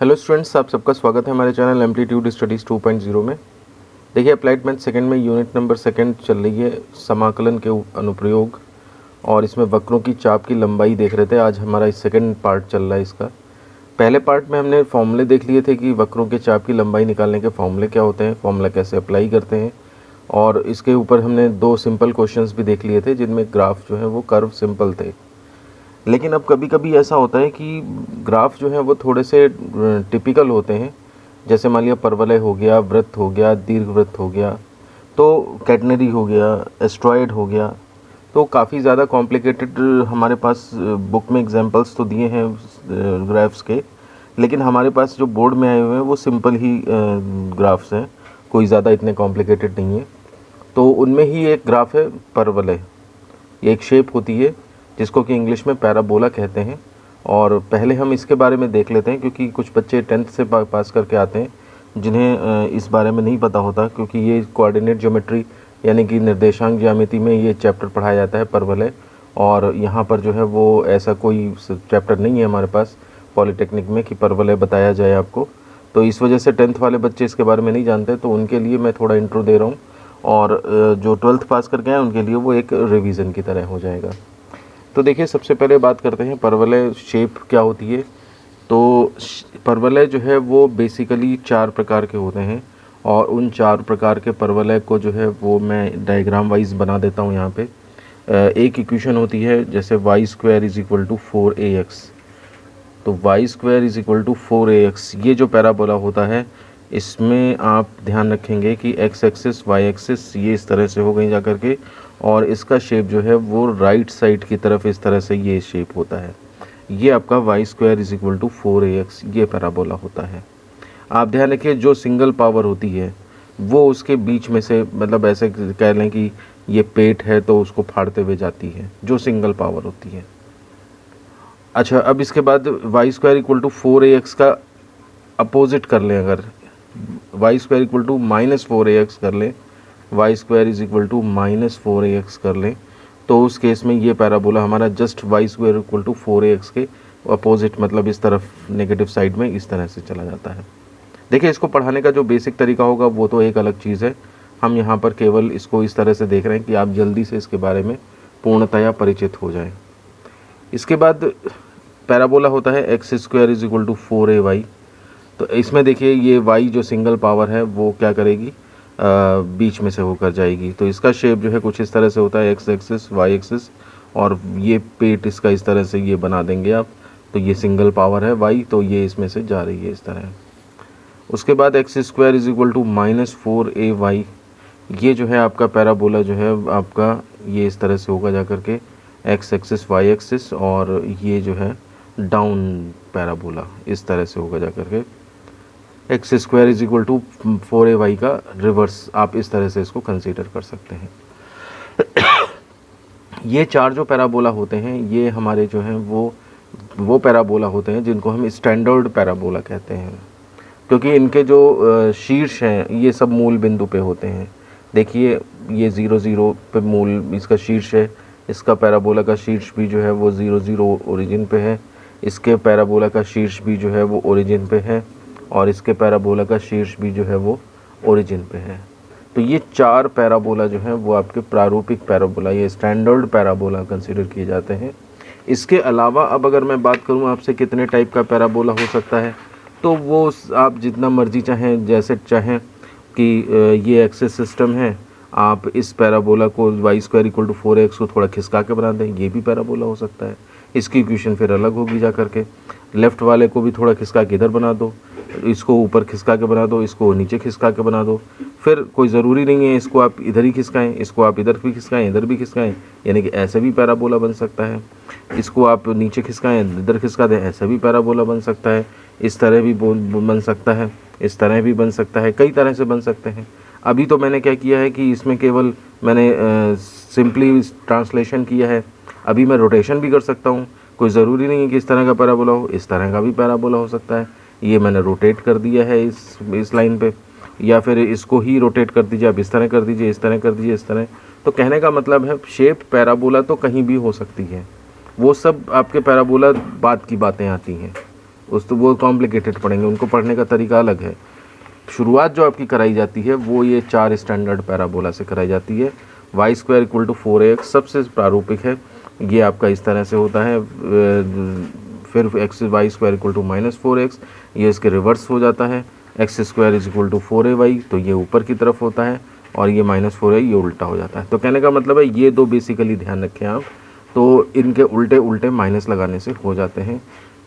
Hello students, आप सबका स्वागत है हमारे चैनल एम्पलीट्यूड स्टडीज़ 2.0 में। देखिए, अप्लाइड मैथ सेकंड में यूनिट नंबर सेकंड चल रही है, समाकलन के अनुप्रयोग, और इसमें वक्रों की चाप की लंबाई देख रहे थे। आज हमारा सेकंड पार्ट चल रहा है इसका। पहले पार्ट में हमने फॉर्मूले देख लिए थे कि वक्रों के चाप की लंबाई निकालने के फॉर्मूले क्या होते हैं, फॉर्मूला कैसे अप्लाई करते हैं, और इसके ऊपर हमने 2 सिंपल क्वेश्चंस भी देख लिए थे जिनमें ग्राफ जो है वो कर्व सिंपल थे। लेकिन अब कभी कभी ऐसा होता है कि ग्राफ जो है वो थोड़े से टिपिकल होते हैं। जैसे मान लिया परवलय हो गया, वृत्त हो गया, दीर्घवृत्त हो गया, तो कैटनरी हो गया, एस्ट्रॉयड हो गया, तो काफ़ी ज़्यादा कॉम्प्लिकेटेड हमारे पास बुक में एग्जांपल्स तो दिए हैं ग्राफ्स के, लेकिन हमारे पास जो बोर्ड में आए हुए हैं वो सिंपल ही ग्राफ्स हैं, कोई ज़्यादा इतने कॉम्प्लिकेटेड नहीं है। तो उनमें ही एक ग्राफ है परवलय। ये एक शेप होती है जिसको कि इंग्लिश में पैराबोला कहते हैं, और पहले हम इसके बारे में देख लेते हैं क्योंकि कुछ बच्चे 10th से पास करके आते हैं जिन्हें इस बारे में नहीं पता होता, क्योंकि ये कोऑर्डिनेट ज्योमेट्री यानी कि निर्देशांक ज्यामिति में ये चैप्टर पढ़ाया जाता है परवलय, और यहाँ पर जो है वो ऐसा कोई चैप्टर नहीं है हमारे पास पॉलीटेक्निक में कि परवलय बताया जाए आपको। तो इस वजह से 10th वाले बच्चे इसके बारे में नहीं जानते, तो उनके लिए मैं थोड़ा इंट्रो दे रहा हूँ, और जो 12th पास करके आए उनके लिए वो एक रिवीजन की तरह हो जाएगा। तो देखिए, सबसे पहले बात करते हैं परवलय शेप क्या होती है। तो परवलय जो है वो बेसिकली 4 प्रकार के होते हैं, और उन 4 प्रकार के परवलय को जो है वो मैं डायग्राम वाइज बना देता हूँ यहाँ पे। एक इक्वेशन होती है जैसे y² = 4ax, तो y² = 4ax, ये जो पैराबोला होता है इसमें आप ध्यान रखेंगे कि x एक्सिस y एक्सिस ये इस तरह से हो गई जा कर के, और इसका शेप जो है वो राइट साइड की तरफ इस तरह से ये शेप होता है। ये आपका y² = 4ax ये पैराबोला होता है। आप ध्यान रखिए, जो सिंगल पावर होती है वो उसके बीच में से, मतलब ऐसे कह लें कि ये पेट है तो उसको फाड़ते हुए जाती है, जो सिंगल पावर होती है। अच्छा, अब इसके बाद y² = 4ax का अपोजिट कर लें, अगर y² = -4ax कर लें, y² = -4ax कर लें, तो उस केस में ये पैराबोला हमारा जस्ट y² = 4ax के अपोजिट, मतलब इस तरफ नेगेटिव साइड में इस तरह से चला जाता है। देखिए, इसको पढ़ाने का जो बेसिक तरीका होगा वो तो एक अलग चीज़ है, हम यहाँ पर केवल इसको इस तरह से देख रहे हैं कि आप जल्दी से इसके बारे में पूर्णतया परिचित हो जाएं। इसके बाद पैराबोला होता है x² = 4ay। तो इसमें देखिए, ये y जो सिंगल पावर है वो क्या करेगी, बीच में से होकर जाएगी, तो इसका शेप जो है कुछ इस तरह से होता है, x एक्सिस y एक्सिस, और ये पेट इसका इस तरह से ये बना देंगे आप, तो ये सिंगल पावर है y, तो ये इसमें से जा रही है इस तरह। उसके बाद x² = -4ay, ये जो है आपका पैराबोला जो है आपका ये इस तरह से होगा जा कर के, x एक्सिस y एक्सिस, और ये जो है डाउन पैराबोला इस तरह से होगा जा कर के, x² = 4ay का रिवर्स आप इस तरह से इसको कंसीडर कर सकते हैं। ये 4 जो पैराबोला होते हैं ये हमारे जो हैं वो पैराबोला होते हैं जिनको हम स्टैंडर्ड पैराबोला कहते हैं, क्योंकि इनके जो शीर्ष हैं ये सब मूल बिंदु पे होते हैं। देखिए, ये 0 0 पे मूल इसका शीर्ष है, इसका पैराबोला का शीर्ष भी जो है वो 0 0 ओरिजिन पे है, इसके पैराबोला का शीर्ष भी जो है वो ओरिजिन पे है, और इसके पैराबोला का शीर्ष भी जो है वो ओरिजिन पे है। तो ये 4 पैराबोला जो हैं वो आपके प्रारूपिक पैराबोला, ये स्टैंडर्ड पैराबोला कंसीडर किए जाते हैं। इसके अलावा अब अगर मैं बात करूं आपसे कितने टाइप का पैराबोला हो सकता है, तो वो आप जितना मर्जी चाहें, जैसे चाहें कि ये एक्सिस सिस्टम है, आप इस पैराबोला को y² = 4ax को थोड़ा खिसका के बना दें, ये भी पैराबोला हो सकता है। इसकी इक्वेशन फिर अलग होगी जा करके। लेफ़्ट वाले को भी थोड़ा खिसका के इधर बना दो, इसको ऊपर खिसका के बना दो, इसको नीचे खिसका के बना दो, फिर कोई ज़रूरी नहीं है इसको आप इधर ही खिसकाएं, इसको आप इधर भी खिसकाएं, इधर भी खिसकाएं, यानी कि ऐसे भी पैराबोला बन सकता है। इसको आप नीचे खिसकाएं, इधर खिसका दें, ऐसा भी पैराबोला बन सकता है। इस तरह भी बन सकता है, इस तरह भी बन सकता है, कई तरह से बन सकते हैं। अभी तो मैंने क्या किया है कि इसमें केवल मैंने सिंपली ट्रांसलेशन किया है। अभी मैं रोटेशन भी कर सकता हूँ, कोई ज़रूरी नहीं है कि इस तरह का पैराबोला हो, इस तरह का भी पैराबोला हो सकता है। ये मैंने रोटेट कर दिया है इस लाइन पे, या फिर इसको ही रोटेट कर दीजिए, आप इस तरह कर दीजिए, इस तरह कर दीजिए, इस तरह। तो कहने का मतलब है शेप पैराबोला तो कहीं भी हो सकती है, वो सब आपके पैराबोला बाद की बातें आती हैं। उस तो वो कॉम्प्लिकेटेड पढ़ेंगे, उनको पढ़ने का तरीका अलग है। शुरुआत जो आपकी कराई जाती है वो ये 4 स्टैंडर्ड पैराबोला से कराई जाती है। Y square equal to 4ax सबसे प्रारूपिक है, ये आपका इस तरह से होता है। फिर X Y square equal to -4x, ये इसके रिवर्स हो जाता है। X square is equal to 4ay, तो ये ऊपर की तरफ होता है, और ये -4a ये उल्टा हो जाता है। तो कहने का मतलब है ये दो बेसिकली ध्यान रखें आप, तो इनके उल्टे उल्टे माइनस लगाने से हो जाते हैं।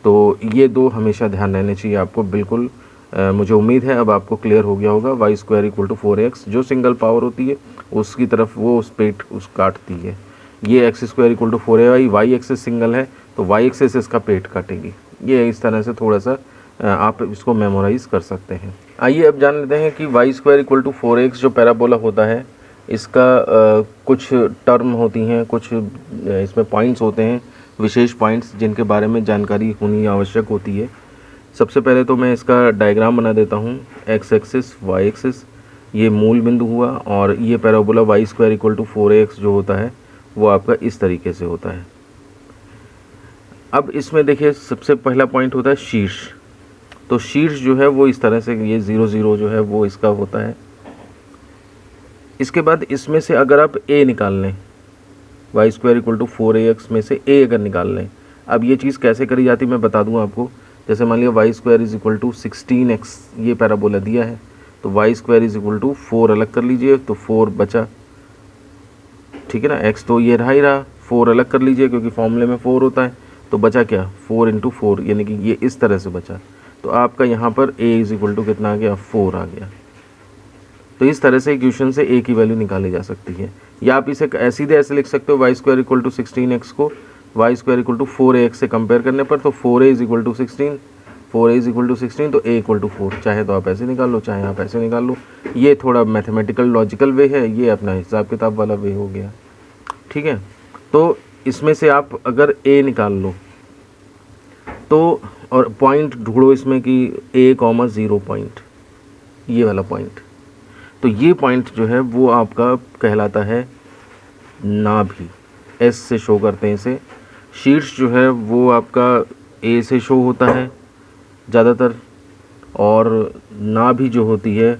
तो ये दो हमेशा ध्यान रहने चाहिए आपको, बिल्कुल। मुझे उम्मीद है अब आपको क्लियर हो गया होगा। Y square equal to 4x जो सिंगल पावर होती है उसकी तरफ वो उस पेट उस काटती है। ये X square equal to 4ay, Y axis single है तो वाई एक्सेस इसका पेट काटेगी। ये इस तरह से थोड़ा सा आप इसको मेमोराइज कर सकते हैं। आइए अब जान लेते हैं कि Y square equal to 4x जो पैराबोला होता है इसका कुछ टर्म होती हैं, कुछ इसमें पॉइंट्स होते हैं, विशेष पॉइंट्स जिनके बारे में जानकारी होनी आवश्यक होती है। सबसे पहले तो मैं इसका डायग्राम बना देता हूँ। एक्स एक्सिस वाई एक्सिस ये मूल बिंदु हुआ, और ये parabola Y square equal to 4ax जो होता है वो आपका इस तरीके से होता है। अब इसमें देखिए सबसे पहला पॉइंट होता है शीर्ष। तो शीर्ष जो है वो इस तरह से, ये 0 0 जो है वो इसका होता है। इसके बाद इसमें से अगर आप a निकाल लें, Y square equal to 4ax में से a अगर निकाल लें, अब ये चीज़ कैसे करी जाती है मैं बता दूं आपको। जैसे मान लिया Y square is equal to 16x ये पैराबोला दिया है, तो Y square is equal to 4 अलग कर लीजिए तो 4 बचा, ठीक है ना। x तो ये रहा ही रहा, 4 अलग कर लीजिए क्योंकि फॉर्मूले में 4 होता है, तो बचा क्या 4 इंटू 4, यानी कि ये इस तरह से बचा। तो आपका यहाँ पर a इज इक्वल टू कितना आ गया 4 आ गया। तो इस तरह से इक्वेशन से a की वैल्यू निकाली जा सकती है, या आप इसे सीधे ऐसे लिख सकते हो Y square equal to 16x को Y square equal to 4ax से कंपेयर करने पर, तो 4a is equal to 16, 4a is equal to 16 तो a इक्वल टू 4। चाहे तो आप ऐसे निकाल लो, चाहे आप ऐसे निकाल लो, ये थोड़ा मैथमेटिकल लॉजिकल वे है, ये अपना हिसाब किताब वाला वे हो गया, ठीक है। तो इसमें से आप अगर a निकाल लो तो, और पॉइंट ढूंढो इसमें कि a,0 पॉइंट, ये वाला पॉइंट, तो ये पॉइंट जो है वो आपका कहलाता है नाभि, एस से शो करते हैं इसे। शीर्ष जो है वो आपका ए से शो होता है ज़्यादातर, और नाभि जो होती है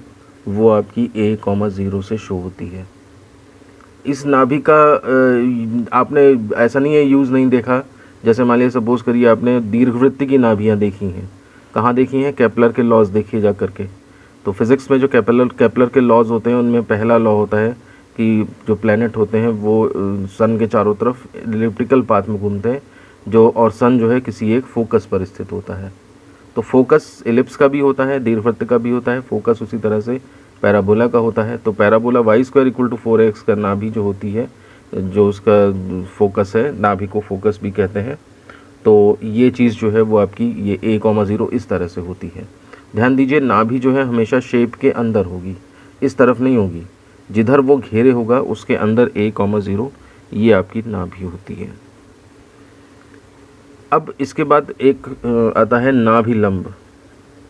वो आपकी a,0 से शो होती है। इस नाभि का आपने ऐसा नहीं है यूज़ नहीं देखा, जैसे मान लिया सपोज़ करिए आपने दीर्घवृत्त की नाभियाँ देखी हैं, कहाँ देखी हैं, केपलर के लॉज देखिए जा करके। तो फिज़िक्स में जो केपलर के लॉज होते हैं उनमें पहला लॉ होता है कि जो प्लैनेट होते हैं वो सन के चारों तरफ एलिप्टिकल पाथ में घूमते हैं, जो और सन जो है किसी एक फोकस पर स्थित होता है। तो फोकस एलिप्स का भी होता है, दीर्घवृत्त का भी होता है, फोकस उसी तरह से पैराबोला का होता है। तो parabola Y square equal to 4ax का नाभि जो होती है, जो उसका फोकस है, नाभि को फोकस भी कहते हैं। तो ये चीज़ जो है वो आपकी ये a,0 इस तरह से होती है। ध्यान दीजिए नाभि जो है हमेशा शेप के अंदर होगी, इस तरफ नहीं होगी, जिधर वो घेरे होगा उसके अंदर a,0 ये आपकी नाभि होती है। अब इसके बाद एक आता है नाभि लंब,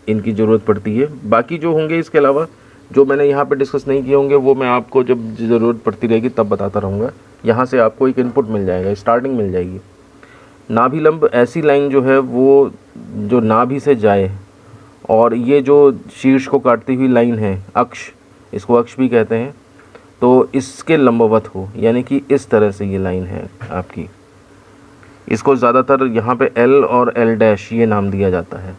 इनकी ज़रूरत पड़ती है। बाकी जो होंगे इसके अलावा जो मैंने यहाँ पे डिस्कस नहीं किए होंगे वो मैं आपको जब ज़रूरत पड़ती रहेगी तब बताता रहूँगा। यहाँ से आपको एक इनपुट मिल जाएगा, स्टार्टिंग मिल जाएगी। नाभि लंब ऐसी लाइन जो है वो जो नाभि से जाए, और ये जो शीर्ष को काटती हुई लाइन है अक्ष, इसको अक्ष भी कहते हैं, तो इसके लंबवत हो, यानी कि इस तरह से ये लाइन है आपकी। इसको ज़्यादातर यहाँ पे L और L डैश ये नाम दिया जाता है।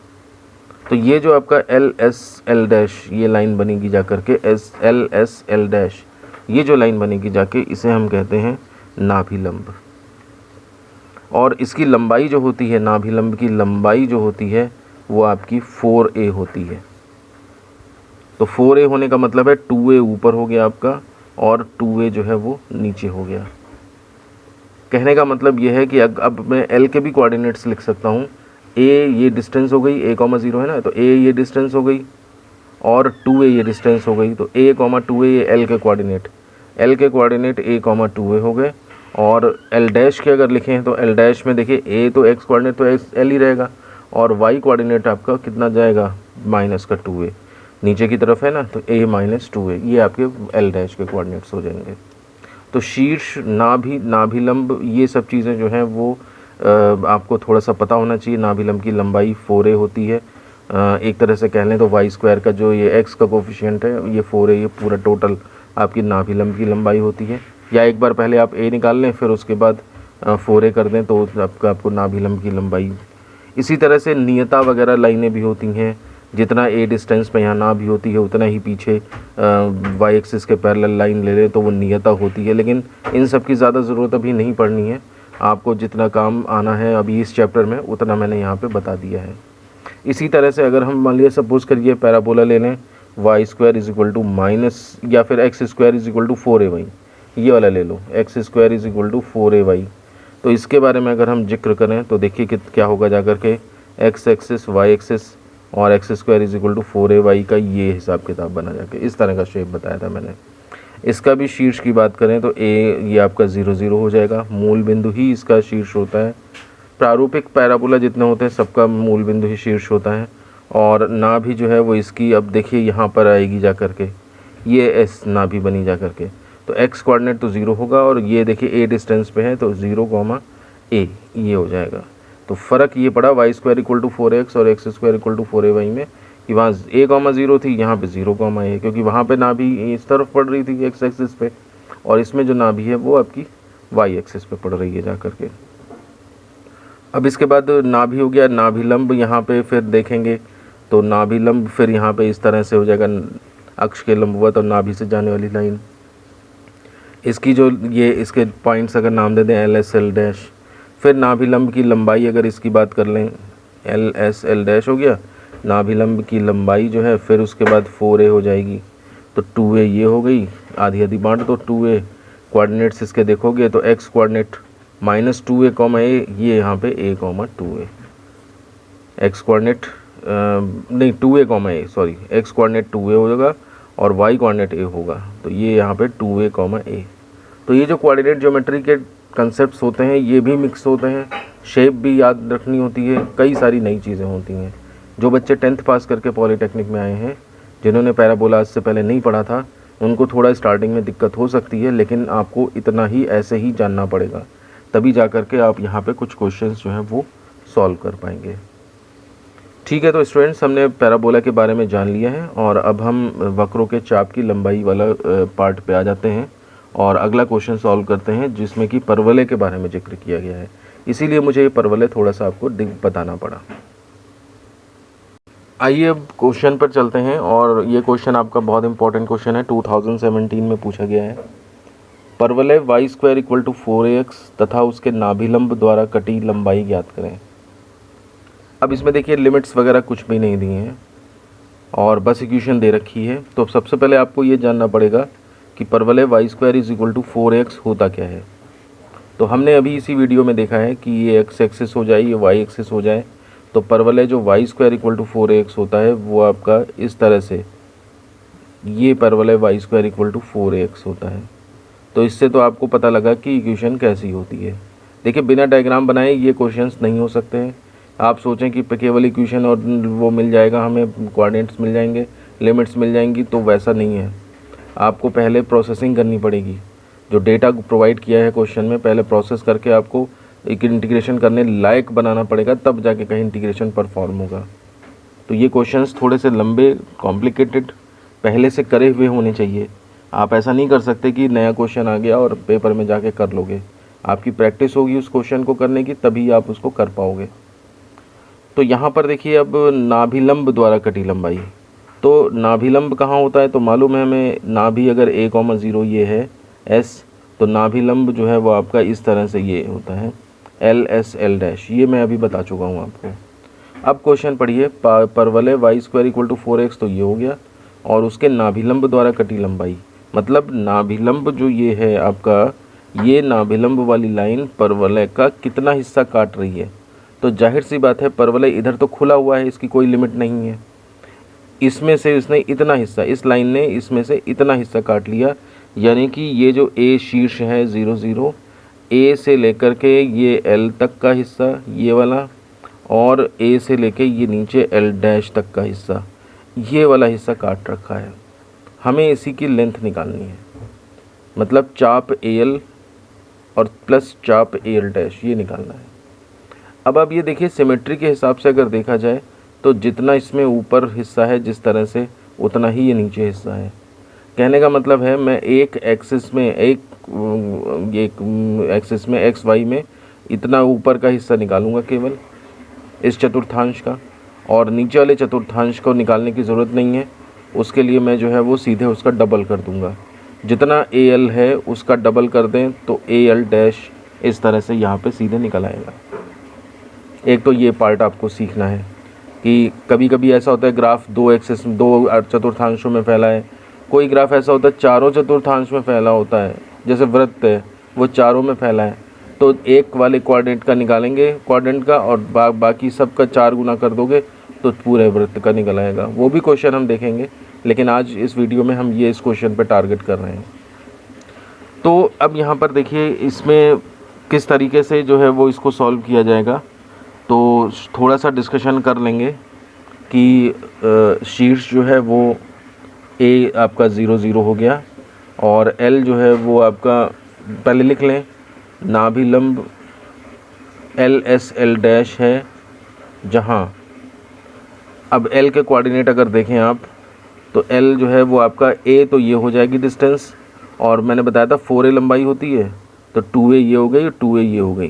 तो ये जो आपका LS L डैश ये लाइन बनेगी जा कर के LS L डैश, ये जो लाइन बनेगी जाके इसे हम कहते हैं नाभि लंब। और इसकी लंबाई जो होती है, नाभि लंब की लंबाई जो होती है वो आपकी 4a होती है। तो 4a होने का मतलब है 2a ऊपर हो गया आपका और 2a जो है वो नीचे हो गया। कहने का मतलब ये है कि अब मैं L के भी कोऑर्डिनेट्स लिख सकता हूँ। a ये डिस्टेंस हो गई, a,0 है ना, तो a ये डिस्टेंस हो गई और 2a ये डिस्टेंस हो गई। तो a,2a ये L के कोऑर्डिनेट, L के कोऑर्डिनेट a,2a हो गए। और L डैश के अगर लिखें तो L डैश में देखिए a तो x कोऑर्डिनेट तो L ही रहेगा, और y कोऑर्डिनेट आपका कितना जाएगा माइनस का 2a, नीचे की तरफ है ना, तो a माइनस 2a, ये आपके L डैश के कोऑर्डिनेट्स हो जाएंगे। तो शीर्ष, नाभि, नाभिलंब, ये सब चीज़ें जो हैं वो आपको थोड़ा सा पता होना चाहिए। नाभिलंब की लंबाई 4a होती है। एक तरह से कह लें तो वाई स्क्वायर का जो ये एक्स का कोफिशिएंट है ये 4a, ये पूरा टोटल आपकी नाभिलंब की लंबाई होती है। या एक बार पहले आप a निकाल लें, फिर उसके बाद 4a कर दें तो आपको नाभिलंब की लंबाई। इसी तरह से नियता वगैरह लाइनें भी होती हैं। जितना a डिस्टेंस पे यहाँ ना भी होती है उतना ही पीछे वाई एक्सिस के पैरेलल लाइन ले लें तो वो नियता होती है। लेकिन इन सब की ज़्यादा ज़रूरत अभी नहीं पड़नी है। आपको जितना काम आना है अभी इस चैप्टर में उतना मैंने यहाँ पे बता दिया है। इसी तरह से अगर हम मान लिया सपोज़ करिए पैराबोला ले लें, Y square is equal to minus या फिर X square is equal to 4ay, ये वाला ले लो, X square is equal to 4ay। तो इसके बारे में अगर हम जिक्र करें तो देखिए कि क्या होगा जाकर के एक्स एक्सिस वाई एक्सिस और X square is equal to 4ay का ये हिसाब किताब बना जाके इस तरह का शेप बताया था मैंने। इसका भी शीर्ष की बात करें तो ए ये आपका 0 0 हो जाएगा, मूल बिंदु ही इसका शीर्ष होता है। प्रारूपिक पैराबोला जितने होते हैं सबका मूल बिंदु ही शीर्ष होता है। और नाभि जो है वो इसकी अब देखिए यहाँ पर आएगी जा कर के, ये एस नाभि बनी जा कर के, तो एक्स कोऑर्डिनेट तो 0 होगा और ये देखिए ए डिस्टेंस पे है तो 0, a ये हो जाएगा। तो फ़र्क ये पड़ा Y square equal to 4x और X square equal to 4ay में कि वहाँ a, 0 थी, यहाँ पे 0, a, क्योंकि वहाँ पे नाभि इस तरफ पड़ रही थी एक्स एक्सिस पे और इसमें जो नाभि है वो आपकी वाई एक्सिस पे पड़ रही है जा कर के। अब इसके बाद नाभि हो गया, नाभिलंब यहाँ पे फिर देखेंगे तो नाभिलंब फिर यहाँ पे इस तरह से हो जाएगा, अक्ष के लंबवत और नाभि से जाने वाली लाइन। इसकी जो ये इसके पॉइंट्स अगर नाम दे दें एल एस एल डैश, फिर नाभिलंब की लंबाई अगर इसकी बात कर लें एल एस एल डैश हो गया, नाभिलंब की लंबाई जो है फिर उसके बाद 4a हो जाएगी तो 2a ये हो गई, आधी आधी बांट तो 2a कोऑर्डिनेट्स इसके देखोगे तो x कोऑर्डिनेट -2a, a ये यहाँ पे a, 2a, x कोऑर्डिनेट नहीं 2a, a sorry, x coordinate 2a हो जाएगा और y कोऑर्डिनेट a होगा तो ये यहाँ पे 2a, a। तो ये जो कोऑर्डिनेट ज्योमेट्री के कंसेप्ट्स होते हैं ये भी मिक्स होते हैं, शेप भी याद रखनी होती है, कई सारी नई चीज़ें होती हैं। जो बच्चे 10th पास करके पॉलीटेक्निक में आए हैं, जिन्होंने पैराबोला आज से पहले नहीं पढ़ा था, उनको थोड़ा स्टार्टिंग में दिक्कत हो सकती है, लेकिन आपको इतना ही ऐसे ही जानना पड़ेगा, तभी जा कर के आप यहाँ पे कुछ क्वेश्चंस जो हैं वो सॉल्व कर पाएंगे। ठीक है, तो स्टूडेंट्स हमने पैराबोला के बारे में जान लिया है और अब हम वक्रों के चाप की लंबाई वाला पार्ट पे आ जाते हैं और अगला क्वेश्चन सॉल्व करते हैं जिसमें कि परवलय के बारे में जिक्र किया गया है, इसीलिए मुझे ये परवलय थोड़ा सा आपको बताना पड़ा। आइए अब क्वेश्चन पर चलते हैं और ये क्वेश्चन आपका बहुत इंपॉर्टेंट क्वेश्चन है, 2017 में पूछा गया है। परवलय Y square equal to 4ax तथा उसके नाभिलंब द्वारा कटी लंबाई ज्ञात करें। अब इसमें देखिए लिमिट्स वगैरह कुछ भी नहीं दी हैं और बस इक्वेशन दे रखी है। तो सबसे पहले आपको ये जानना पड़ेगा कि परवलय Y square is equal to 4x होता क्या है। तो हमने अभी इसी वीडियो में देखा है कि ये एक्स एक्सिस हो जाए, ये वाई एक्सिस हो जाए, तो परवलय जो Y square equal to 4ax होता है वो आपका इस तरह से, ये परवलय Y square equal to 4ax होता है। तो इससे तो आपको पता लगा कि इक्वेशन कैसी होती है। देखिए बिना डायग्राम बनाए ये क्वेश्चंस नहीं हो सकते हैं। आप सोचें कि केवल इक्वेशन और वो मिल जाएगा, हमें कोऑर्डिनेट्स मिल जाएंगे, लिमिट्स मिल जाएंगी, तो वैसा नहीं है। आपको पहले प्रोसेसिंग करनी पड़ेगी, जो डेटा प्रोवाइड किया है क्वेश्चन में पहले प्रोसेस करके आपको एक इंटीग्रेशन करने लायक बनाना पड़ेगा, तब जाके कहीं इंटीग्रेशन परफॉर्म होगा। तो ये क्वेश्चंस थोड़े से लंबे, कॉम्प्लिकेटेड, पहले से करे हुए होने चाहिए। आप ऐसा नहीं कर सकते कि नया क्वेश्चन आ गया और पेपर में जाके कर लोगे। आपकी प्रैक्टिस होगी उस क्वेश्चन को करने की, तभी आप उसको कर पाओगे। तो यहाँ पर देखिए अब नाभिलंब द्वारा कटी लंबाई, तो नाभिलंब कहाँ होता है तो मालूम है हमें, नाभि अगर a, 0 ये है s, तो नाभिलंब जो है वो आपका इस तरह से ये होता है एल एस एल डैश, ये मैं अभी बता चुका हूँ आपको। अब क्वेश्चन पढ़िए, परवलय Y square equal to 4x, तो ये हो गया, और उसके नाभिलंब द्वारा कटी लंबाई, मतलब नाभिलंब जो ये है आपका, ये नाभिलंब वाली लाइन परवलय का कितना हिस्सा काट रही है। तो जाहिर सी बात है परवलय इधर तो खुला हुआ है, इसकी कोई लिमिट नहीं है, इसमें से इसने इतना हिस्सा, इस लाइन ने इसमें से इतना हिस्सा काट लिया, यानी कि ये जो ए शीर्ष है 0 0, ए से लेकर के ये एल तक का हिस्सा ये वाला, और ए से लेके ये नीचे एल डैश तक का हिस्सा, ये वाला हिस्सा काट रखा है। हमें इसी की लेंथ निकालनी है, मतलब चाप ए एल और प्लस चाप ए एल डैश, ये निकालना है। अब आप ये देखिए सिमेट्री के हिसाब से अगर देखा जाए तो जितना इसमें ऊपर हिस्सा है जिस तरह से, उतना ही ये नीचे हिस्सा है। कहने का मतलब है मैं एक एक्सिस में एक्सिस में एक्स वाई में इतना ऊपर का हिस्सा निकालूंगा केवल इस चतुर्थांश का, और नीचे वाले चतुर्थांश को निकालने की ज़रूरत नहीं है। उसके लिए मैं जो है वो सीधे उसका डबल कर दूंगा। जितना ए एल है उसका डबल कर दें तो ए एल डैश इस तरह से यहाँ पे सीधे निकल आएगा। एक तो ये पार्ट आपको सीखना है कि कभी कभी ऐसा होता है ग्राफ दो एक्सिस दो चतुर्थांशों में फैला है, कोई ग्राफ ऐसा होता है चारों चतुर्थांश में फैला होता है, जैसे वृत्त है वो चारों में फैला है, तो एक वाले कोऑर्डिनेट का निकालेंगे कोऑर्डिनेट का और बाकी सब का 4 गुना कर दोगे तो पूरे वृत्त का निकल आएगा। वो भी क्वेश्चन हम देखेंगे, लेकिन आज इस वीडियो में हम ये इस क्वेश्चन पे टारगेट कर रहे हैं। तो अब यहाँ पर देखिए इसमें किस तरीके से जो है वो इसको सॉल्व किया जाएगा, तो थोड़ा सा डिस्कशन कर लेंगे कि शीर्ष जो है वो ए आपका 0 0 हो गया और एल जो है वो आपका पहले लिख लें नाभिलंब एल एस एल डैश है, जहाँ अब एल के कोऑर्डिनेट अगर देखें आप तो एल जो है वो आपका ए तो ये हो जाएगी डिस्टेंस, और मैंने बताया था 4a लंबाई होती है तो 2a ये हो गई, 2a ये हो गई,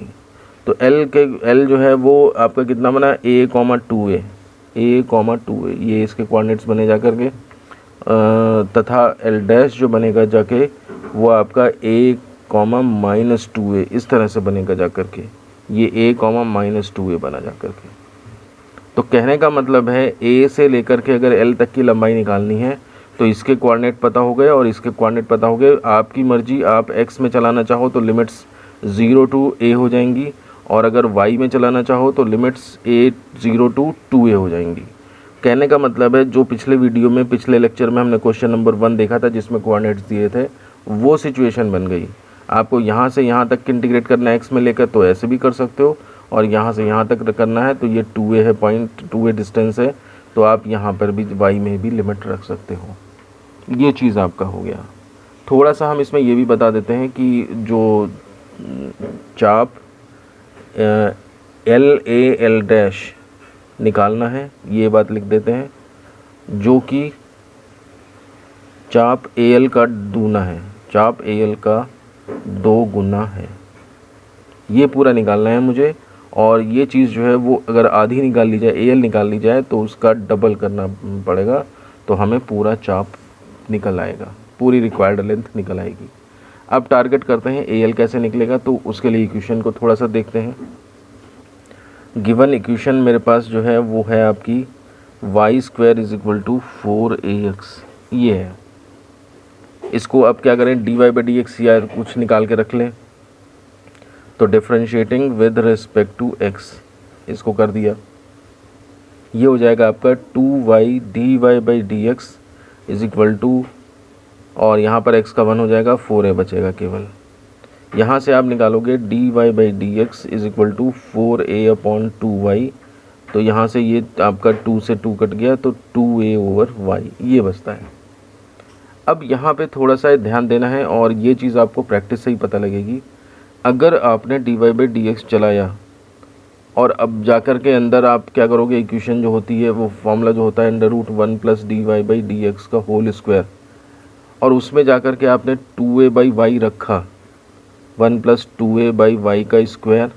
तो एल जो है वो आपका कितना बना a, 2a ये इसके कोऑर्डिनेट्स बने जा कर के, तथा एल डैश जो बनेगा जाके वो आपका a, -2a इस तरह से बनेगा जा कर के, ये a, -2a बना जा कर के। तो कहने का मतलब है a से लेकर के अगर l तक की लंबाई निकालनी है तो इसके कोऑर्डिनेट पता हो गए और इसके कोऑर्डिनेट पता हो गए। आपकी मर्जी, आप x में चलाना चाहो तो लिमिट्स 0 to a हो जाएंगी, और अगर y में चलाना चाहो तो लिमिट्स a 0 to 2a हो जाएंगी। कहने का मतलब है जो पिछले वीडियो में पिछले लेक्चर में हमने क्वेश्चन नंबर 1 देखा था जिसमें कोऑर्डिनेट्स दिए थे, वो सिचुएशन बन गई। आपको यहाँ से यहाँ तक इंटीग्रेट करना है x में लेकर तो ऐसे भी कर सकते हो, और यहाँ से यहाँ तक करना है तो ये 2a है, पॉइंट 2a डिस्टेंस है, तो आप यहाँ पर भी y में भी लिमिट रख सकते हो। ये चीज़ आपका हो गया। थोड़ा सा हम इसमें ये भी बता देते हैं कि जो चाप एल ए एल डैश निकालना है, ये बात लिख देते हैं, जो कि चाप ए एल का दूना है, चाप ए एल का 2 गुना है, ये पूरा निकालना है मुझे। और ये चीज़ जो है वो अगर आधी निकाल ली जाए, ए एल निकाल ली जाए तो उसका डबल करना पड़ेगा, तो हमें पूरा चाप निकल आएगा, पूरी रिक्वायर्ड लेंथ निकल आएगी। अब टारगेट करते हैं ए एल कैसे निकलेगा, तो उसके लिए इक्वेशन को थोड़ा सा देखते हैं। गिवन इक्वेशन मेरे पास जो है वो है आपकी y² = 4ax, ये है। इसको अब क्या करें, dy/dx या कुछ निकाल के रख लें, तो differentiating with respect to x इसको कर दिया, ये हो जाएगा आपका 2y dy/dx = और यहाँ पर x का 1 हो जाएगा, 4a बचेगा केवल। यहाँ से आप निकालोगे dy/dx = 4a/2y, तो यहाँ से ये आपका 2 से 2 कट गया तो 2a/y ये बचता है। अब यहाँ पे थोड़ा सा ध्यान देना है और ये चीज़ आपको प्रैक्टिस से ही पता लगेगी। अगर आपने dy/dx चलाया और अब जाकर के अंदर आप क्या करोगे, इक्वेशन जो होती है वो फॉर्मूला जो होता है √1 + dy/dx का होल स्क्वायर, और उसमें जाकर के आपने 2a/y रखा, 1 + 2a/y का स्क्वायर,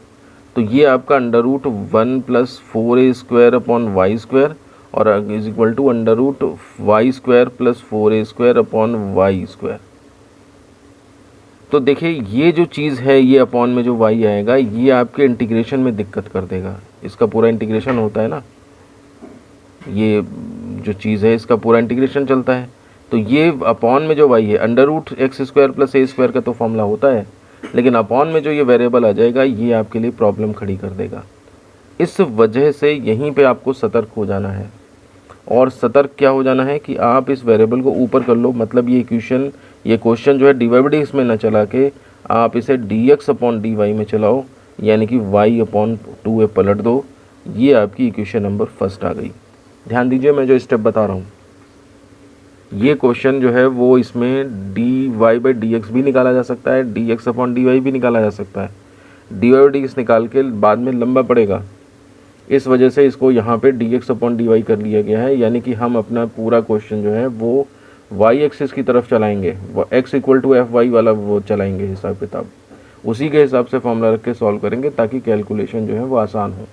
तो ये आपका √1 + 4a² और = √y² + 4a² तो देखिए ये जो चीज़ है, ये अपॉन में जो y आएगा ये आपके इंटीग्रेशन में दिक्कत कर देगा। इसका पूरा इंटीग्रेशन होता है ना, ये जो चीज़ है इसका पूरा इंटीग्रेशन चलता है, तो ये अपॉन में जो y है √x² + a² का तो फॉर्मूला होता है, लेकिन अपॉन में जो ये वेरिएबल आ जाएगा ये आपके लिए प्रॉब्लम खड़ी कर देगा। इस वजह से यहीं पे आपको सतर्क हो जाना है, और सतर्क क्या हो जाना है कि आप इस वेरिएबल को ऊपर कर लो, मतलब ये इक्वेशन, ये क्वेश्चन जो है dy/dx में ना चला के आप इसे dx/dy में चलाओ, यानी कि y/2a पलट दो। ये आपकी इक्वेशन नंबर 1 आ गई। ध्यान दीजिए मैं जो स्टेप बता रहा हूँ, ये क्वेश्चन जो है वो इसमें dy/dx भी निकाला जा सकता है, dx/dy भी निकाला जा सकता है, डी वाई डी एक्स निकाल के बाद में लंबा पड़ेगा, इस वजह से इसको यहाँ पे D X upon D Y कर लिया गया है। यानी कि हम अपना पूरा क्वेश्चन जो है वो वाई एक्सिस की तरफ चलाएंगे, X equal to F Y वाला वो चलाएंगे हिसाब किताब, उसी के हिसाब से फॉर्मूला रख के सॉल्व करेंगे ताकि कैलकुलेशन जो है वो आसान हो,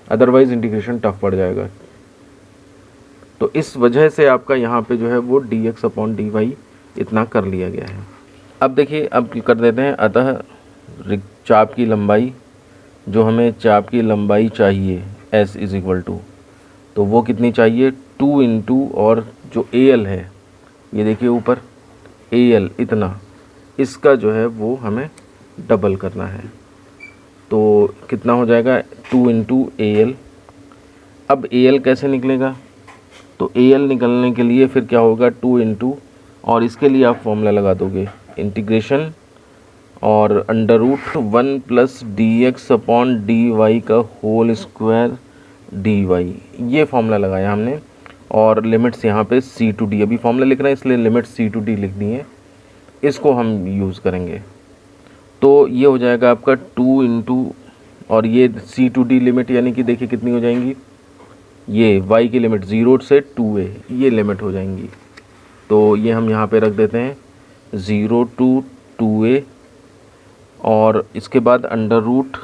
अदरवाइज इंटीग्रेशन टफ पड़ जाएगा। तो इस वजह से आपका यहाँ पे जो है वो D X upon D Y इतना कर लिया गया है। अब देखिए, अब कर देते हैं, अतः चाप की लंबाई, जो हमें चाप की लंबाई चाहिए एस इज़ इक्वल टू, तो वो कितनी चाहिए 2 इंटू, और जो ए एल है ये देखिए ऊपर ए एल इतना, इसका जो है वो हमें डबल करना है। तो कितना हो जाएगा 2 इंटू ए एल। अब ए एल कैसे निकलेगा, तो ए एल निकलने के लिए फिर क्या होगा 2 इंटू, और इसके लिए आप फॉर्मूला लगा दोगे इंटीग्रेशन और under root 1 plus D X upon D Y का होल स्क्वायर डी वाई, ये फॉर्मूला लगाया हमने। और लिमिट्स यहाँ पे सी टू डी, अभी फॉर्मूला लिख रहे हैं इसलिए लिमिट सी टू डी लिख दी है, इसको हम यूज़ करेंगे। तो ये हो जाएगा आपका 2 इंटू, और ये सी टू डी लिमिट यानी कि देखिए कितनी हो जाएंगी, ये y की लिमिट 0 से 2a, ये लिमिट हो जाएंगी। तो ये हम यहाँ पे रख देते हैं 0 टू 2a, और इसके बाद under root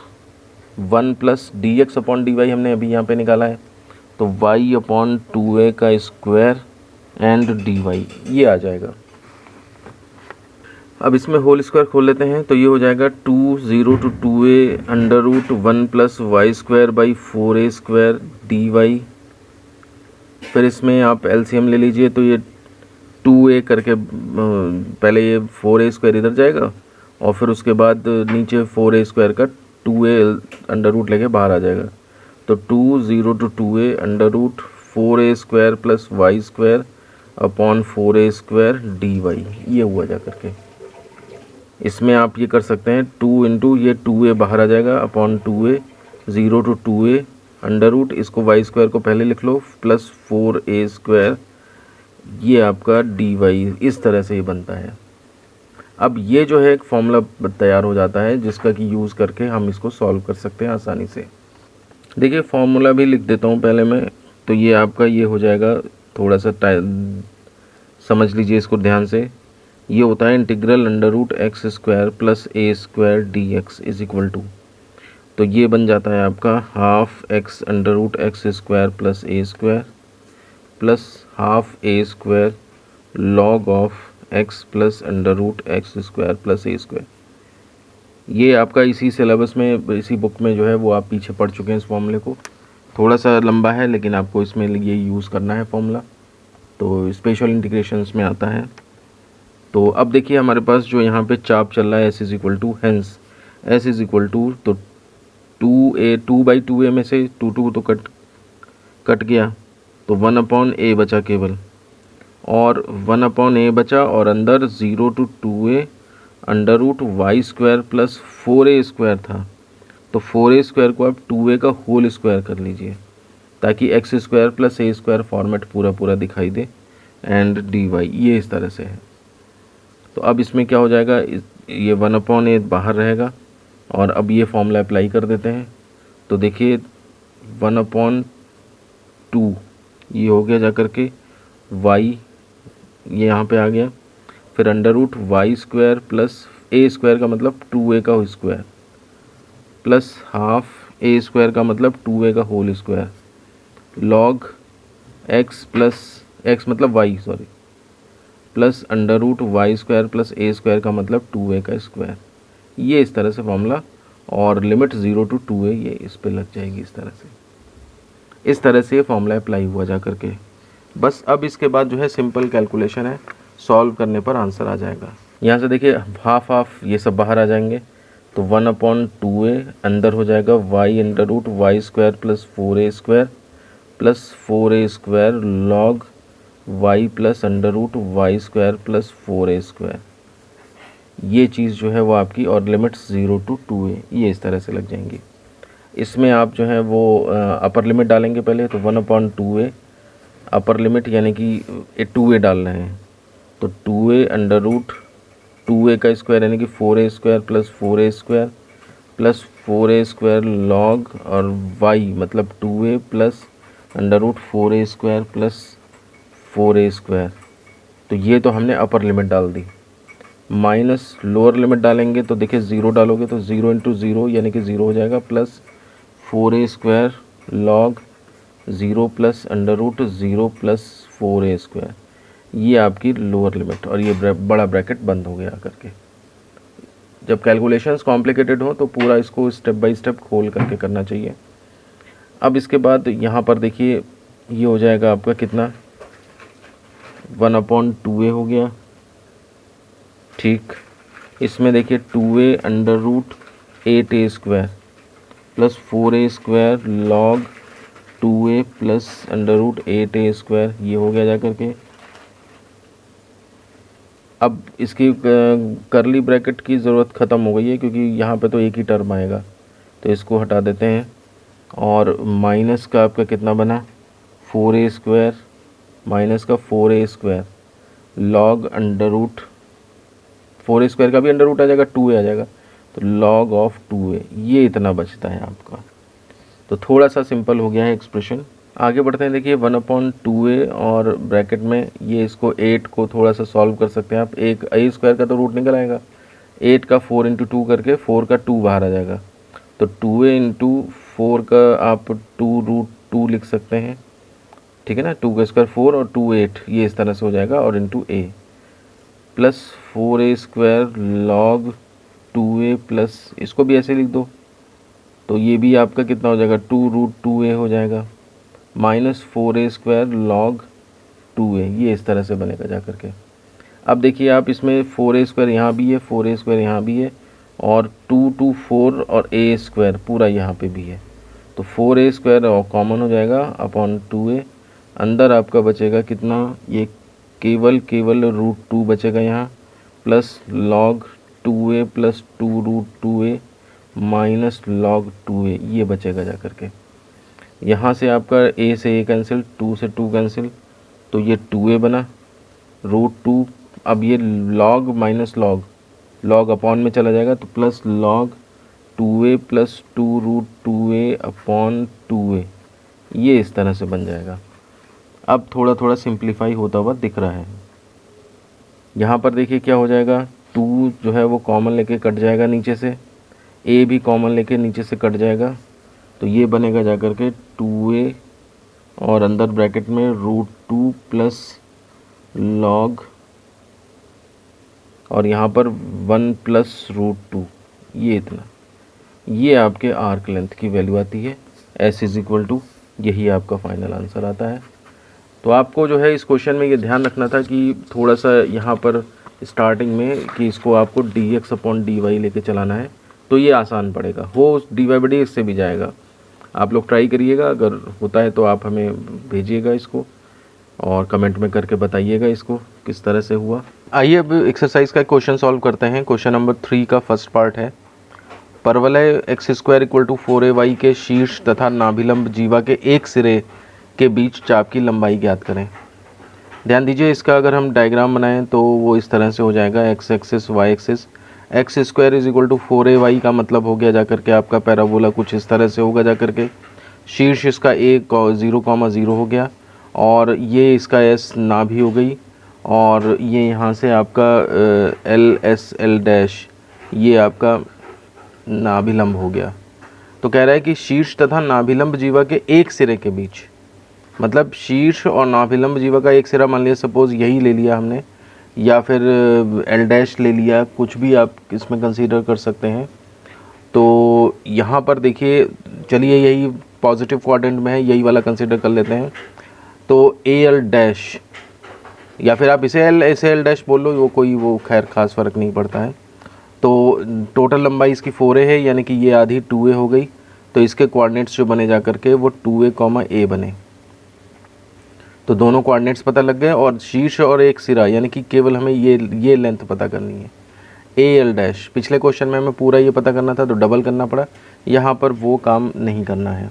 1 plus D X upon D Y हमने अभी यहाँ पे निकाला है, तो y अपॉन 2a का स्क्वायर एंड डी वाई, ये आ जाएगा। अब इसमें होल स्क्वायर खोल लेते हैं, तो ये हो जाएगा 0 to 2a under root 1 plus Y square by 4a square D Y. फिर इसमें आप एलसीएम ले लीजिए, तो ये 2a करके पहले ये 4a स्क्वायर इधर जाएगा, और फिर उसके बाद नीचे 4a स्क्वायर का 2a अंडर रूट लेके बाहर आ जाएगा। तो 0 to 2a under root 4a square plus Y square upon 4a square D Y, ये हुआ जा करके। इसमें आप ये कर सकते हैं 2 इंटू, ये 2a बाहर आ जाएगा upon 2a, 0 to 2a under root, इसको वाई स्क्वायर को पहले लिख लो प्लस 4a स्क्वायर, ये आपका डी वाई, इस तरह से ये बनता है। अब ये जो है एक फॉर्मूला तैयार हो जाता है जिसका कि यूज़ करके हम इसको सॉल्व कर सकते हैं आसानी से। देखिए फॉर्मूला भी लिख देता हूँ पहले मैं, तो ये आपका ये हो जाएगा, थोड़ा सा समझ लीजिए इसको ध्यान से। ये होता है integral under root X square plus A square D X is equal to, तो ये बन जाता है आपका half X under root X square plus A square plus half A square log of X plus under root X square plus A square. ये आपका इसी syllabus में, इसी बुक में जो है वो आप पीछे पढ़ चुके हैं इस फॉर्मूले को, थोड़ा सा लंबा है लेकिन आपको इसमें ये यूज़ करना है फॉर्मूला, तो स्पेशल इंटीग्रेशंस में आता है। तो अब देखिए हमारे पास जो यहाँ पे चाप चल रहा है S is equal to, hence S is equal to, तो 2/2a में से 2 तो कट गया, तो 1 अपॉन ए बचा केवल, और 1 अपॉन ए बचा, और अंदर 0 to 2a under root Y square plus 4a square था, तो 4a स्क्वायर को आप 2a का होल स्क्वायर कर लीजिए ताकि x square plus A square format पूरा दिखाई दे, एंड डी वाई, ये इस तरह से है। तो अब इसमें क्या हो जाएगा, ये 1 अपॉन ए बाहर रहेगा, और अब ये फॉर्मूला अप्लाई कर देते हैं। तो देखिए 1 अपॉन 2 ये हो गया जा कर के, वाई ये यहाँ पे आ गया, फिर under root Y square plus A square का मतलब 2a का square plus half A square का मतलब 2a का whole square log X plus X मतलब Y sorry plus under root Y square plus A square का मतलब 2a का स्क्वायर। ये इस तरह से फॉर्मूला, और लिमिट 0 टू 2a ये इस पे लग जाएगी इस तरह से ये फॉर्मूला अप्लाई हुआ जा करके। बस अब इसके बाद जो है सिंपल कैलकुलेशन है, सॉल्व करने पर आंसर आ जाएगा। यहाँ से देखिए हाफ हाफ ये सब बाहर आ जाएंगे, तो 1 अपॉन 2a अंदर हो जाएगा Y under root Y square plus 4a square plus 4a square log Y plus under root Y square plus 4a square. ये चीज़ जो है वो आपकी, और लिमिट्स 0 टू 2a ये इस तरह से लग जाएंगी। इसमें आप जो है वो अपर लिमिट डालेंगे पहले, तो 1 अपॉन 2a अपर लिमिट यानी कि 2a डालना है, तो 2a अंडर रूट 2a का स्क्वायर यानी कि 4a square plus 4a square plus 4a² log और y मतलब 2a plus √4a² plus 4a²। तो ये तो हमने अपर लिमिट डाल दी। माइनस लोअर लिमिट डालेंगे तो देखिए 0 डालोगे तो 0 × 0 यानी कि 0 हो जाएगा, plus 4a² log 0 plus √0 plus 4a²। ये आपकी लोअर लिमिट और ये बड़ा ब्रैकेट बंद हो गया करके। जब कैलकुलेशंस कॉम्प्लिकेटेड हो तो पूरा इसको स्टेप बाय स्टेप खोल करके करना चाहिए। अब इसके बाद यहाँ पर देखिए ये हो जाएगा आपका कितना, 1/2a हो गया। ठीक, इसमें देखिए 2a √8a² plus 4a² log 2a plus √8a², ये हो गया जा करके। अब इसकी करली ब्रैकेट की ज़रूरत ख़त्म हो गई है क्योंकि यहाँ पे तो एक ही टर्म आएगा, तो इसको हटा देते हैं। और माइनस का आपका कितना बना, 4a² माइनस का 4a² लॉग √4a² का भी √ आ जाएगा, 2a आ जाएगा, तो लॉग ऑफ 2a, ये इतना बचता है आपका। तो थोड़ा सा सिंपल हो गया है एक्सप्रेशन। आगे बढ़ते हैं। देखिए 1/2a और ब्रैकेट में ये इसको 8 को थोड़ा सा सॉल्व कर सकते हैं आप। एक a² का तो रूट निकल आएगा, 8 का 4 × 2 करके 4 का 2 बाहर आ जाएगा, तो 2a × 4 का आप 2√2 लिख सकते हैं। ठीक है ना, 2 का स्क्वायर 4 और 2 8, ये इस तरह से हो जाएगा, और into a plus 4a² log 2a plus, इसको भी ऐसे लिख दो, तो ये भी आपका कितना हो जाएगा, 2√2a हो जाएगा, माइनस 4a² लॉग 2a, ये इस तरह से बनेगा जा करके। अब देखिए आप इसमें 4a² यहाँ भी है, 4a² यहाँ भी है, और 2 2 4 और a² पूरा यहाँ पे भी है, तो 4a² कॉमन हो जाएगा अपॉन 2a। अंदर आपका बचेगा कितना, ये केवल √2 बचेगा यहाँ, plus log 2a plus 2√2a minus log 2a, ये बचेगा जा करके। यहाँ से आपका a से a कैंसिल, 2 से 2 कैंसिल, तो ये 2a बना √2। अब ये लॉग माइनस लॉग अपॉन में चला जाएगा, तो plus log 2a plus 2√2a upon 2a, ये इस तरह से बन जाएगा। अब थोड़ा थोड़ा सिंप्लीफाई होता हुआ दिख रहा है। यहाँ पर देखिए क्या हो जाएगा, 2 जो है वो कॉमन लेके कट जाएगा नीचे से, a भी कॉमन लेके नीचे से कट जाएगा, तो ये बनेगा जा कर के 2a और अंदर ब्रैकेट में √2 प्लस लॉग, और यहाँ पर 1 प्लस √2, ये इतना, ये आपके आर्क लेंथ की वैल्यू आती है। s = यही आपका फाइनल आंसर आता है। तो आपको जो है इस क्वेश्चन में ये ध्यान रखना था कि थोड़ा सा यहाँ पर स्टार्टिंग में कि इसको आपको dx/dy लेके चलाना है, तो ये आसान पड़ेगा। हो dy/dx से भी जाएगा, आप लोग ट्राई करिएगा, अगर होता है तो आप हमें भेजिएगा इसको और कमेंट में करके बताइएगा इसको किस तरह से हुआ। आइए अब एक्सरसाइज का क्वेश्चन सॉल्व करते हैं। क्वेश्चन नंबर 3 का फर्स्ट पार्ट है, परवलय x² = 4ay के शीर्ष तथा नाभिलंब जीवा के एक सिरे के बीच चाप की लंबाई ज्ञात करें। ध्यान दीजिए, इसका अगर हम डायग्राम बनाएं तो वो इस तरह से हो जाएगा, x axis y axis, x² = 4ay का मतलब हो गया जाकर के आपका पैराबोला कुछ इस तरह से होगा जाकर के। शीर्ष इसका 0,0 हो गया, और ये इसका s नाभि हो गई, और ये यहाँ से आपका LS ये आपका नाभिलंब हो गया। तो कह रहा है कि शीर्ष तथा नाभिलंब जीवा के एक सिरे के बीच, मतलब शीर्ष और नाभिलंब जीवा का एक सिरा मान लिया, सपोज़ यही ले लिया हमने, या फिर L' ले लिया, कुछ भी आप इसमें कंसीडर कर सकते हैं। तो यहाँ पर देखिए, चलिए यही पॉजिटिव क्वाड्रेंट में है, यही वाला कंसीडर कर लेते हैं। तो AL', या फिर आप इसे L' बोल लो, वो खैर ख़ास फ़र्क नहीं पड़ता है। तो टोटल लंबाई इसकी 4a है, यानी कि ये आधी 2a हो गई, तो इसके कोऑर्डिनेट्स जो बने जा करके वो 2a, a बने। तो दोनों कोऑर्डिनेट्स पता लग गए, और शीर्ष और एक सिरा, यानी कि केवल हमें ये लेंथ पता करनी है, AL'। पिछले क्वेश्चन में हमें पूरा ये पता करना था तो डबल करना पड़ा, यहाँ पर वो काम नहीं करना है।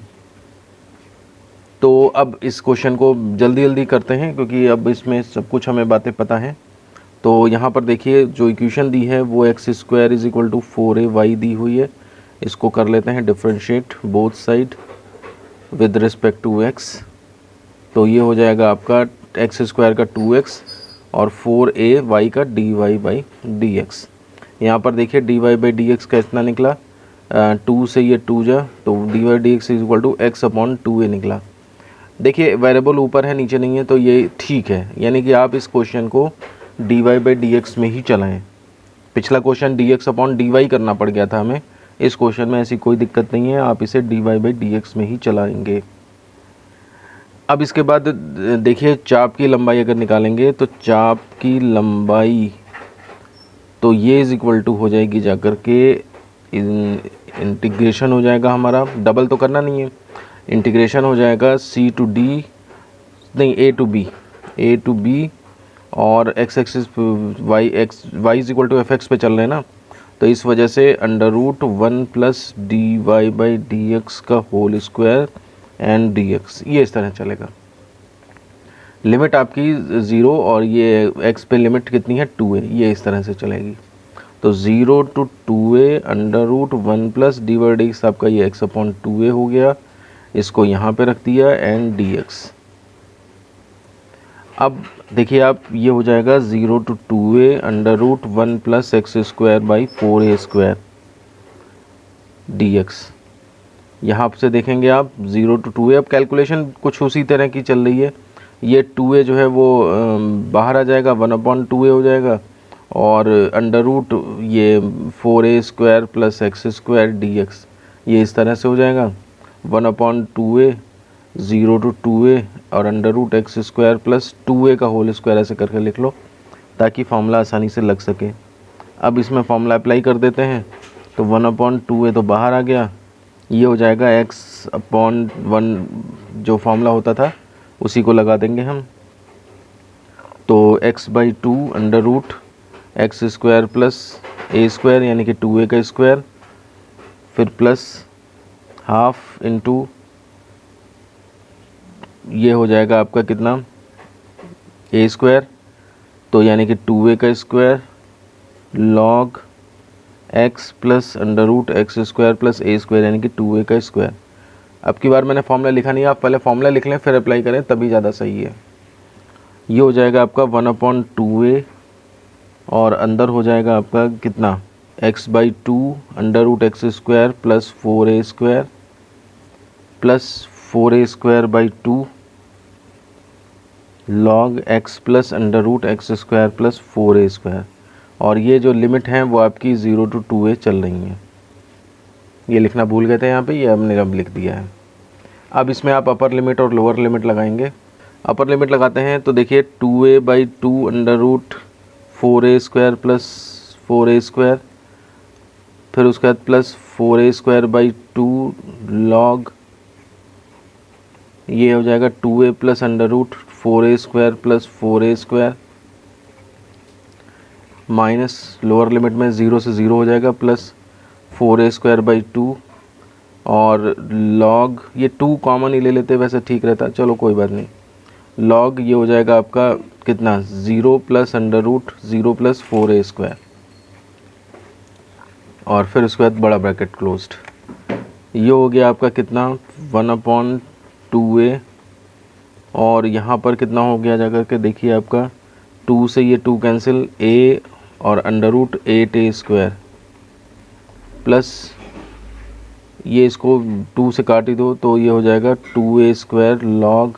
तो अब इस क्वेश्चन को जल्दी करते हैं, क्योंकि अब इसमें सब कुछ हमें बातें पता हैं। तो यहाँ पर देखिए जो इक्वेशन दी है वो x² = 4ay दी हुई है, इसको कर लेते हैं differentiate both side with respect to x। तो ये हो जाएगा आपका एक्स स्क्वायर का 2x और 4ay का dy/dx। यहाँ पर देखिए dy/dx का इतना निकला, 2 से ये 2 जा तो dy/dx is equal to x/2a निकला। देखिए वेरिएबल ऊपर है नीचे नहीं है तो ये ठीक है, यानी कि आप इस क्वेश्चन को dy/dx में ही चलाएं। पिछला क्वेश्चन dx/dy करना पड़ गया था हमें, इस क्वेश्चन में ऐसी कोई दिक्कत नहीं है, आप इसे dy/dx में ही चलाएंगे। अब इसके बाद देखिए चाप की लंबाई अगर निकालेंगे तो चाप की लंबाई तो ये इज इक्वल टू हो जाएगी जाकर के इंटीग्रेशन हो जाएगा हमारा, डबल तो करना नहीं है, इंटीग्रेशन हो जाएगा c टू d नहीं a टू b और x axis y is equal to fx पे चल रहे हैं ना, तो इस वजह से √1 प्लस dy/dx का होल स्क्वायर एंड dx, ये इस तरह चलेगा। लिमिट आपकी 0 और ये x पे लिमिट कितनी है 2a, ये इस तरह से चलेगी। तो 0 to 2a √1 प्लस dy/dx आपका ये x/2a हो गया, इसको यहाँ पे रख दिया एंड dx। अब देखिए आप ये हो जाएगा 0 to 2a √1 plus x²/4a² dx। यहाँ से देखेंगे आप 0 to 2a, अब कैलकुलेशन कुछ उसी तरह की चल रही है। ये 2a जो है वो बाहर आ जाएगा, 1/2a हो जाएगा और ये 4a² प्लस x² dx, ये इस तरह से हो जाएगा 1/2a 0 to 2a और x² प्लस 2a का होल स्क्वायर, ऐसे करके लिख लो ताकि फॉर्मूला आसानी से लग सके। अब इसमें फॉर्मूला अप्लाई कर देते हैं, तो 1/2a तो बाहर आ गया, ये हो जाएगा x/1 जो फॉर्मूला होता था उसी को लगा देंगे हम। तो x/2 √x² प्लस a² यानी कि 2a का स्क्वायर, फिर प्लस हाफ इंटू ये हो जाएगा आपका कितना a², तो यानी कि 2a का square log x plus √x² plus a² यानी कि 2a का स्क्वायर। अब की बार मैंने फॉर्मूला लिखा नहीं है, आप पहले फॉर्मूला लिख लें फिर अप्लाई करें तभी ज़्यादा सही है। ये हो जाएगा आपका 1/2a और अंदर हो जाएगा आपका कितना x/2 √x² plus 4a² plus 4a²/2 log x plus √x² plus 4a²। और ये जो लिमिट हैं वो आपकी 0 to 2a चल रही हैं। ये लिखना भूल गए थे यहाँ पे, ये हमने अब लिख दिया है। अब इसमें आप अपर लिमिट और लोअर लिमिट लगाएंगे। अपर लिमिट लगाते हैं तो देखिए 2a/2 √4a² प्लस 4a², फिर उसके बाद प्लस 4a²/2 log ये हो जाएगा 2a plus √4a² plus 4a² minus lower limit में 0 से 0 हो जाएगा प्लस 4a²/2 और log ये 2 कॉमन ही ले लेते वैसे ठीक रहता, चलो कोई बात नहीं। log ये हो जाएगा आपका कितना 0 प्लस √0 प्लस 4a² और फिर उसके बाद बड़ा ब्रैकेट क्लोज्ड। ये हो गया आपका कितना 1/2a और यहाँ पर कितना हो गया जाकर के देखिए आपका 2 से ये 2 कैंसिल, a और √8a² प्लस ये इसको 2 से काट ही दो तो ये हो जाएगा 2a² log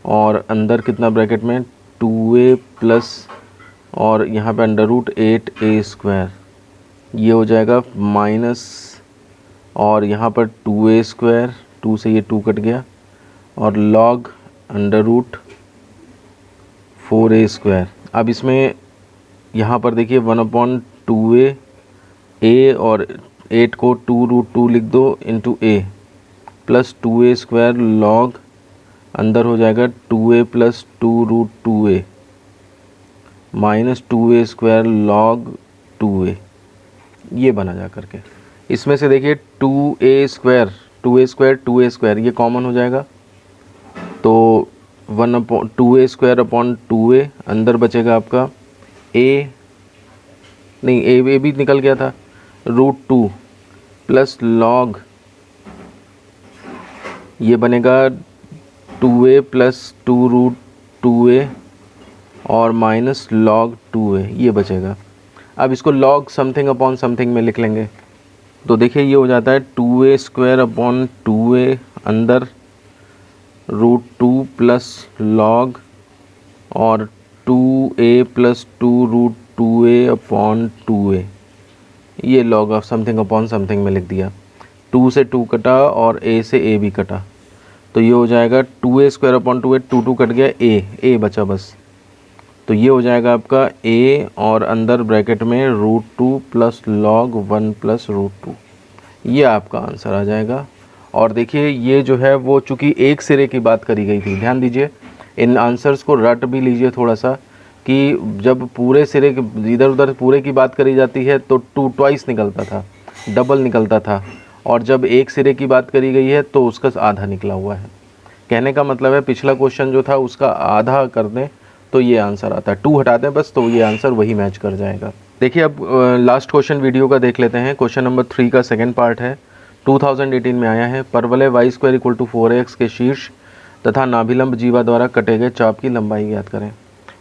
और अंदर कितना ब्रैकेट में 2a प्लस और यहाँ पे √8a², ये हो जाएगा माइनस और यहाँ पर 2a², 2 से ये 2 कट गया और log √4a²। अब इसमें यहाँ पर देखिए 1/2a a और 8 को 2√2 लिख दो into a plus 2a² log अंदर हो जाएगा 2a plus 2√2a minus 2a² log 2a, ये बना जा करके। इसमें से देखिए 2a² ये कॉमन हो जाएगा तो 2a² अंदर बचेगा आपका a नहीं a भी निकल गया था √2 प्लस लॉग, ये बनेगा 2a प्लस 2√2a और माइनस लॉग 2a, ये बचेगा। अब इसको लॉग समथिंग अपॉन समथिंग में लिख लेंगे। तो देखिए ये हो जाता है 2a² अपॉन 2a अंदर √2 प्लस लॉग और 2a plus 2√2a upon 2a, ये log of something upon something में लिख दिया। 2 से 2 कटा और a से a भी कटा, तो ये हो जाएगा 2a² अपॉन 2a, 2 कट गया, a बचा बस। तो ये हो जाएगा आपका a और अंदर ब्रैकेट में √2 प्लस लॉग 1 प्लस √2, ये आपका आंसर आ जाएगा। और देखिए ये जो है वो चूँकि एक सिरे की बात करी गई थी, ध्यान दीजिए इन आंसर्स को रट भी लीजिए थोड़ा सा, कि जब पूरे सिरे इधर उधर पूरे की बात करी जाती है तो 2 ट्वाइस निकलता था, डबल निकलता था, और जब एक सिरे की बात करी गई है तो उसका आधा निकला हुआ है। कहने का मतलब है पिछला क्वेश्चन जो था उसका आधा कर दें तो ये आंसर आता है, 2 हटा दें बस तो ये आंसर वही मैच कर जाएगा। देखिए अब लास्ट क्वेश्चन वीडियो का देख लेते हैं। क्वेश्चन नंबर 3 का सेकंड पार्ट है, 2018 में आया है। परवलय y² = 4ax के शीर्ष तथा नाभिलंब जीवा द्वारा कटे गए चाप की लंबाई ज्ञात करें।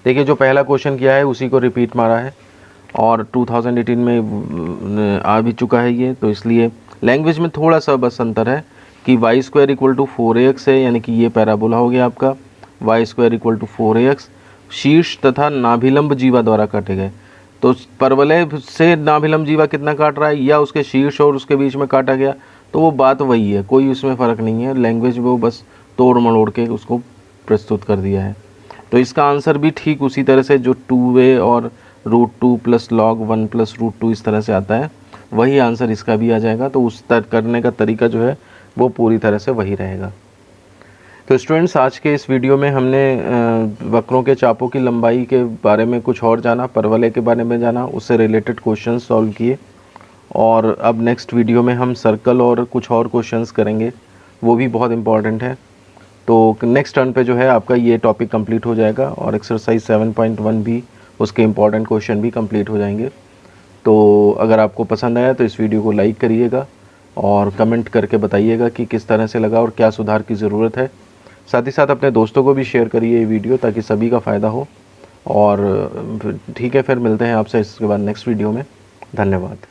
देखिए जो पहला क्वेश्चन किया है उसी को रिपीट मारा है और 2018 में आ भी चुका है ये, तो इसलिए लैंग्वेज में थोड़ा सा बस अंतर है कि y² = 4ax है, यानी कि ये पैराबोला हो गया आपका। y² = 4ax शीर्ष तथा नाभिलंब जीवा द्वारा काटे गए, तो परवलय से नाभिलंब जीवा कितना काट रहा है या उसके शीर्ष और उसके बीच में काटा गया, तो वो बात वही है, कोई उसमें फ़र्क नहीं है। लैंग्वेज में वो बस तोड़ मरोड़ के उसको प्रस्तुत कर दिया है। तो इसका आंसर भी ठीक उसी तरह से जो 2a और √2 प्लस लॉग 1 प्लस √2 इस तरह से आता है, वही आंसर इसका भी आ जाएगा। तो उस करने का तरीका जो है वो पूरी तरह से वही रहेगा। तो स्टूडेंट्स आज के इस वीडियो में हमने वक्रों के चापों की लंबाई के बारे में कुछ और जाना, परवलय के बारे में जाना, उससे रिलेटेड क्वेश्चंस सॉल्व किए, और अब नेक्स्ट वीडियो में हम सर्कल और कुछ और क्वेश्चंस करेंगे, वो भी बहुत इंपॉर्टेंट है। तो नेक्स्ट टर्न पे जो है आपका ये टॉपिक कंप्लीट हो जाएगा और एक्सरसाइज 7.1 भी, उसके इंपॉर्टेंट क्वेश्चन भी कंप्लीट हो जाएंगे। तो अगर आपको पसंद आया तो इस वीडियो को लाइक करिएगा और कमेंट करके बताइएगा कि किस तरह से लगा और क्या सुधार की ज़रूरत है। साथ ही साथ अपने दोस्तों को भी शेयर करिए ये वीडियो, ताकि सभी का फ़ायदा हो। और ठीक है, फिर मिलते हैं आपसे इसके बाद नेक्स्ट वीडियो में। धन्यवाद।